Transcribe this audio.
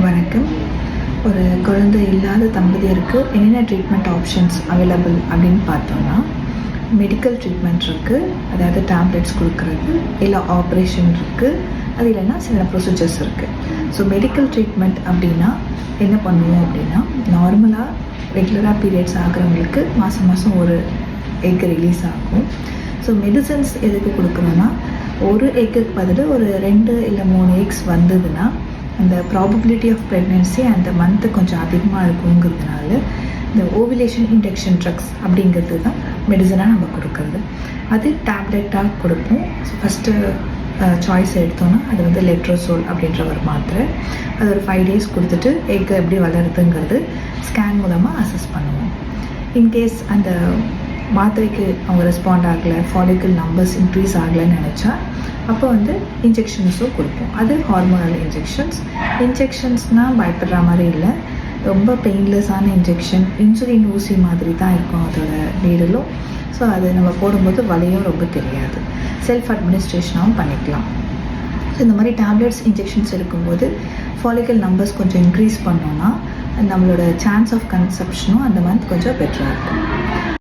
வணக்கம். ஒரு குழந்தை இல்லாத தம்பதியருக்கு என்னென்ன ட்ரீட்மெண்ட் ஆப்ஷன்ஸ் அவைலபிள் அப்படின்னு பார்த்தோம்னா, மெடிக்கல் ட்ரீட்மெண்ட் இருக்குது. அதாவது டேப்லெட்ஸ் கொடுக்குறது, இல்லை ஆப்ரேஷன் இருக்குது. அது இல்லைன்னா சில ப்ரொசீஜர்ஸ் இருக்குது. ஸோ மெடிக்கல் ட்ரீட்மெண்ட் அப்படின்னா என்ன பண்ணுவோம் அப்படின்னா, நார்மலாக ரெகுலராக பீரியட்ஸ் ஆகிறவங்களுக்கு மாதம் மாதம் ஒரு எக் ரிலீஸ் ஆகும். ஸோ மெடிசன்ஸ் எதுக்கு கொடுக்குறோன்னா, ஒரு எக்குக்கு பதில் ஒரு 2 இல்லை 3 எக்ஸ் வந்ததுன்னா அந்த ப்ராபபிலிட்டி ஆஃப் ப்ரெக்னென்சி அந்த மந்த்து கொஞ்சம் அதிகமாக இருக்குங்கிறதுனால இந்த ஓவிலேஷன் இன்டெக்ஷன் ட்ரக்ஸ் அப்படிங்கிறது தான் மெடிசனாக நம்ம கொடுக்குறது. அது டேப்லெட்டாக கொடுப்போம். ஸோ ஃபஸ்ட்டு சாய்ஸ் எடுத்தோன்னா அது வந்து லெட்ரோசோல் அப்படின்ற ஒரு மாத்திரை. அது ஒரு 5 days கொடுத்துட்டு எக்கு எப்படி வளருதுங்கிறது ஸ்கேன் மூலமாக அசஸ் பண்ணுவோம். இன்கேஸ் அந்த மாத்திரைக்கு அவங்க ரெஸ்பாண்ட் ஆகலை, ஃபாலிக்கல் நம்பர்ஸ் இன்க்ரீஸ் ஆகலைன்னு நினச்சா அப்போ வந்து இன்ஜெக்ஷன்ஸும் கொடுப்போம். அது ஹார்மோனல் இன்ஜெக்ஷன்ஸ்னால் பயப்படுற மாதிரி இல்லை, ரொம்ப பெயின்லெஸ்ஸான இன்ஜெக்ஷன். இன்சுலின் ஊசி மாதிரி தான் இருக்கும் அதோட நீடலும். ஸோ அது நம்ம போடும்போது வலியும் ரொம்ப தெரியாது. செல்ஃப் அட்மினிஸ்ட்ரேஷனாகவும் பண்ணிக்கலாம். ஸோ இந்த மாதிரி டேப்லெட்ஸ் இன்ஜெக்ஷன்ஸ் எடுக்கும்போது ஃபாலிக்கல் நம்பர்ஸ் கொஞ்சம் இன்க்ரீஸ் பண்ணோன்னா நம்மளோட சான்ஸ் ஆஃப் கன்செப்ஷனும் அந்த மந்த் கொஞ்சம் பெட்டராக இருக்கும்.